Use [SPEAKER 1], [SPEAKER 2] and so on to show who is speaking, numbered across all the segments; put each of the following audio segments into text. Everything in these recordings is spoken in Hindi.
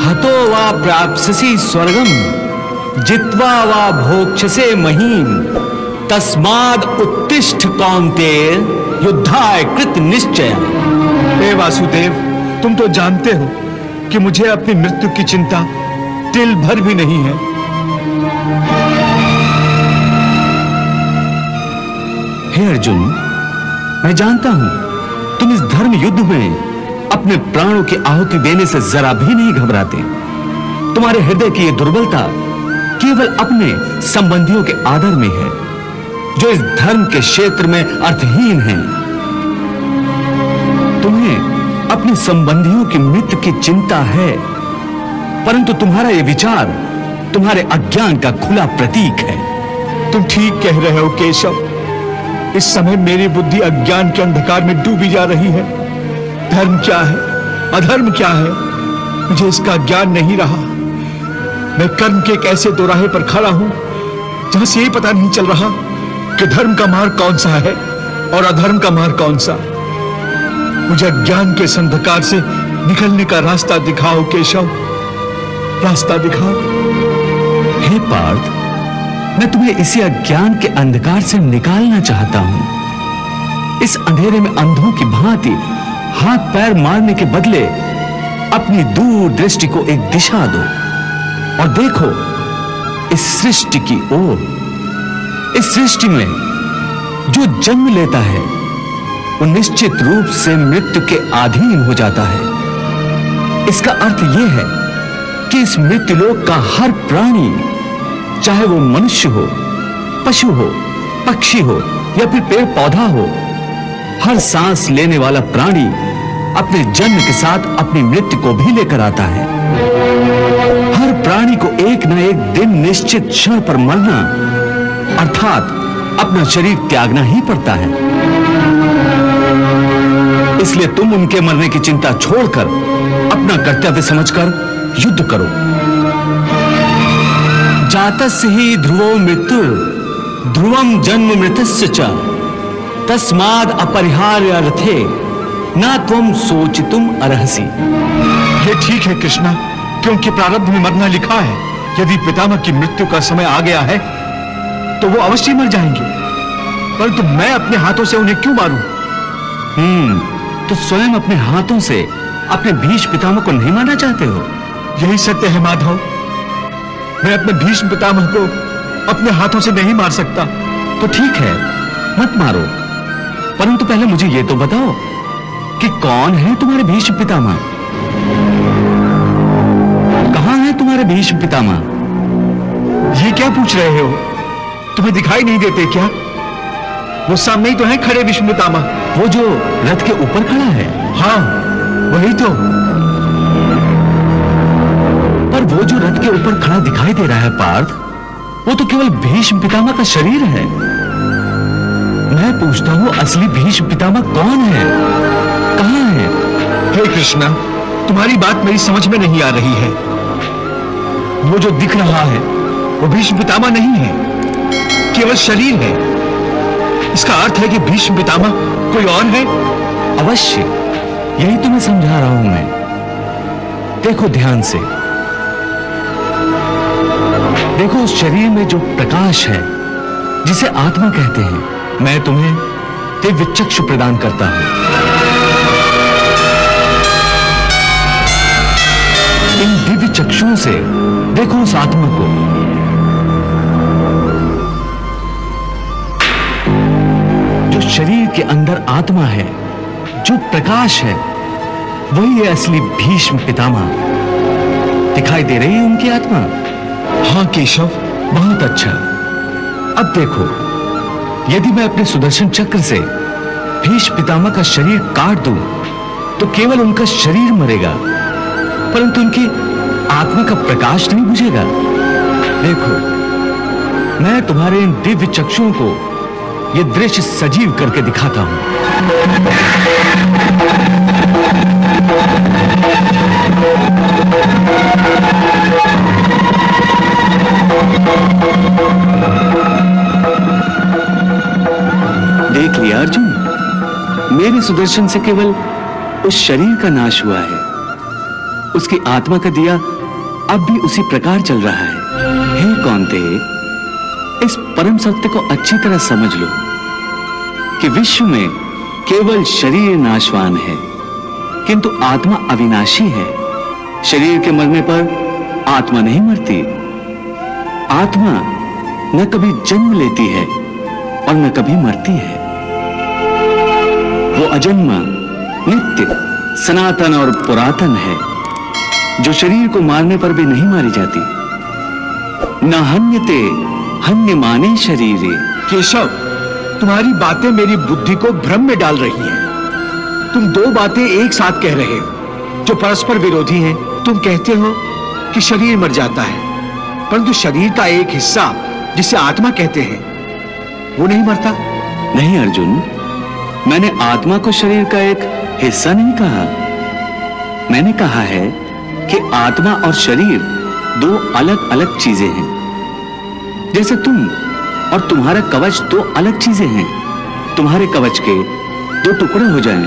[SPEAKER 1] हतो वा प्राप्स्यसि स्वर्गम जित्वा वा भोक्ष्यसे महीम तस्माद् उत्तिष्ठ कौन्तेय युद्धाय कृत निश्चय।
[SPEAKER 2] हे वासुदेव, तुम तो जानते हो कि मुझे अपनी मृत्यु की चिंता तिल भर भी नहीं है।
[SPEAKER 1] हे अर्जुन, मैं जानता हूं तुम इस धर्म युद्ध में अपने प्राणों की आहुति देने से जरा भी नहीं घबराते। तुम्हारे हृदय की यह दुर्बलता केवल अपने संबंधियों के आदर में है, जो इस धर्म के क्षेत्र में अर्थहीन हैं। तुम्हें अपने संबंधियों की मृत्यु की चिंता है, परंतु तुम्हारा यह विचार तुम्हारे अज्ञान का खुला प्रतीक है।
[SPEAKER 2] तुम ठीक कह रहे हो केशव। इस समय मेरी बुद्धि अज्ञान के अंधकार में डूबी जा रही है। धर्म क्या है, अधर्म क्या है, मुझे इसका ज्ञान नहीं रहा। मैं कर्म के एक ऐसे दोराहे पर खड़ा हूं जहां से यही पता नहीं चल रहा कि धर्म का मार्ग कौन सा है और अधर्म का मार्ग कौन सा। मुझे अज्ञान के इस अंधकार से निकलने का रास्ता दिखाओ केशव, रास्ता दिखाओ।
[SPEAKER 1] हे पार्थ, मैं तुम्हें इसी अज्ञान के अंधकार से निकालना चाहता हूं। इस अंधेरे में अंधों की भांति हाथ पैर मारने के बदले अपनी दूर दृष्टि को एक दिशा दो और देखो इस सृष्टि की ओर। इस सृष्टि में जो जन्म लेता है वो निश्चित रूप से मृत्यु के अधीन हो जाता है। इसका अर्थ यह है कि इस मृत्युलोक का हर प्राणी, चाहे वो मनुष्य हो, पशु हो, पक्षी हो या फिर पेड़ पौधा हो, हर सांस लेने वाला प्राणी अपने जन्म के साथ अपनी मृत्यु को भी लेकर आता है। हर प्राणी को एक न एक दिन निश्चित क्षण पर मरना अर्थात अपना शरीर त्यागना ही पड़ता है। इसलिए तुम उनके मरने की चिंता छोड़कर अपना कर्तव्य समझकर युद्ध करो। जातस्य ही ध्रुवो मृत्यु ध्रुवम जन्म मृतस्य च तस्माद् अपरिहार्य अर्थे न त्वं सोचितुम अर्हसि।
[SPEAKER 2] ये ठीक है कृष्णा, क्योंकि प्रारब्ध में मरना लिखा है। यदि पितामह की मृत्यु का समय आ गया है तो वो अवश्य मर जाएंगे, परंतु मैं अपने हाथों से उन्हें क्यों मारूं?
[SPEAKER 1] तो स्वयं अपने हाथों से अपने भीष्म पितामह को नहीं मारना चाहते हो?
[SPEAKER 2] यही सत्य है माधव। मैं अपने भीष्म पितामह को अपने हाथों से नहीं मार सकता।
[SPEAKER 1] तो ठीक है, मत मारो, परंतु पहले मुझे यह तो बताओ कि कौन है तुम्हारे भीष्म पितामह? कहां है तुम्हारे भीष्म पितामह?
[SPEAKER 2] ये क्या पूछ रहे हो? तुम्हें दिखाई नहीं देते क्या? वो सामने ही तो है खड़े भीष्म पितामह।
[SPEAKER 1] वो जो रथ के ऊपर खड़ा है?
[SPEAKER 2] हाँ, वही तो।
[SPEAKER 1] पर वो जो रथ के ऊपर खड़ा दिखाई दे रहा है पार्थ, वो तो केवल भीष्म पितामह का शरीर है। मैं पूछता हूं असली भीष्म पितामह कौन है, कहां है?
[SPEAKER 2] हे कृष्णा, तुम्हारी बात मेरी समझ में नहीं आ रही है। वो जो दिख रहा है वो भीष्म पितामह नहीं है, केवल शरीर है। इसका अर्थ है कि भीष्म पितामह कोई और है।
[SPEAKER 1] अवश्य, यही तुम्हें समझा रहा हूं मैं। देखो ध्यान से, देखो उस शरीर में जो प्रकाश है जिसे आत्मा कहते हैं, मैं तुम्हें दिव्य चक्षु प्रदान करता हूं। इन दिव्य चक्षुओं से देखो उस आत्मा को। जो शरीर के अंदर आत्मा है, जो प्रकाश है, वही है असली भीष्म पितामह। दिखाई दे रही है उनकी आत्मा?
[SPEAKER 2] हाँ केशव,
[SPEAKER 1] बहुत अच्छा। अब देखो, यदि मैं अपने सुदर्शन चक्र से भीष्म पितामह का शरीर काट दूं तो केवल उनका शरीर मरेगा, परंतु उनकी आत्मा का प्रकाश नहीं बुझेगा। देखो, मैं तुम्हारे इन दिव्य चक्षुओं को यह दृश्य सजीव करके दिखाता हूं। देख लिया अर्जुन, मेरे सुदर्शन से केवल उस शरीर का नाश हुआ है, उसकी आत्मा का दिया अब भी उसी प्रकार चल रहा है। हे कौन्ते, इस परम सत्य को अच्छी तरह समझ लो कि विश्व में केवल शरीर नाशवान है, किंतु आत्मा अविनाशी है। शरीर के मरने पर आत्मा नहीं मरती। आत्मा न कभी जन्म लेती है और न कभी मरती है। वो अजन्मा, नित्य, सनातन और पुरातन है, जो शरीर को मारने पर भी नहीं मारी जाती। न हन्यते हन्यमाने शरीरे।
[SPEAKER 2] केशव, तुम्हारी बातें मेरी बुद्धि को भ्रम में डाल रही हैं। तुम दो बातें एक साथ कह रहे हो जो परस्पर विरोधी हैं। तुम कहते हो कि शरीर मर जाता है, परंतु शरीर का एक हिस्सा जिसे आत्मा कहते हैं वो नहीं मरता।
[SPEAKER 1] नहीं अर्जुन, मैंने आत्मा को शरीर का एक हिस्सा नहीं कहा। मैंने कहा है कि आत्मा और शरीर दो अलग अलग चीजें हैं। जैसे तुम और तुम्हारा कवच दो अलग चीजें हैं। तुम्हारे कवच के दो टुकड़े हो जाएं,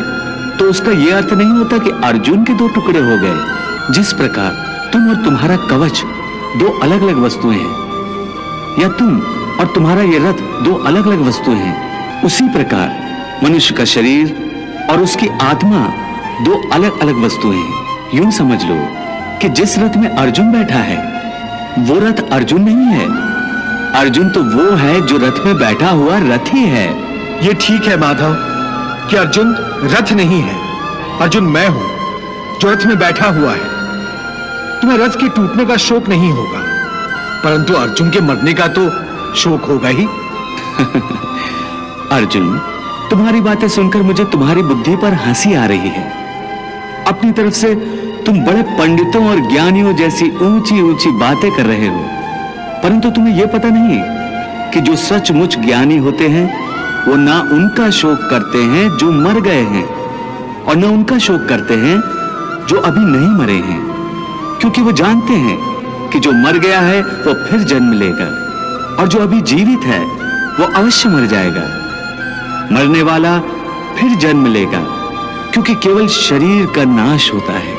[SPEAKER 1] तो उसका यह अर्थ नहीं होता कि अर्जुन के दो टुकड़े हो गए। जिस प्रकार तुम और तुम्हारा कवच दो अलग अलग वस्तुएं हैं, या तुम और तुम्हारा यह रथ दो अलग अलग वस्तुएं हैं, उसी प्रकार मनुष्य का शरीर और उसकी आत्मा दो अलग अलग वस्तुएं हैं। यूं समझ लो कि जिस रथ में अर्जुन बैठा है वो रथ अर्जुन नहीं है। अर्जुन तो वो है जो रथ में बैठा हुआ रथी है।
[SPEAKER 2] ये ठीक है माधव कि अर्जुन रथ नहीं है। अर्जुन मैं हूं जो रथ में बैठा हुआ है। तुम्हें रथ के टूटने का शोक नहीं होगा, परंतु अर्जुन के मरने का तो शोक होगा ही।
[SPEAKER 1] अर्जुन, तुम्हारी बातें सुनकर मुझे तुम्हारी बुद्धि पर हंसी आ रही है। अपनी तरफ से तुम बड़े पंडितों और ज्ञानियों जैसी ऊंची ऊंची बातें कर रहे हो, परंतु तुम्हें यह पता नहीं कि जो सचमुच ज्ञानी होते हैं वो ना उनका शोक करते हैं जो मर गए हैं, और न उनका शोक करते हैं जो अभी नहीं मरे हैं, क्योंकि वो जानते हैं कि जो मर गया है वो फिर जन्म लेगा, और जो अभी जीवित है वो अवश्य मर जाएगा। मरने वाला फिर जन्म लेगा, क्योंकि केवल शरीर का नाश होता है।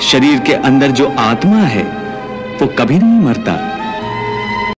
[SPEAKER 1] शरीर के अंदर जो आत्मा है वो कभी नहीं मरता।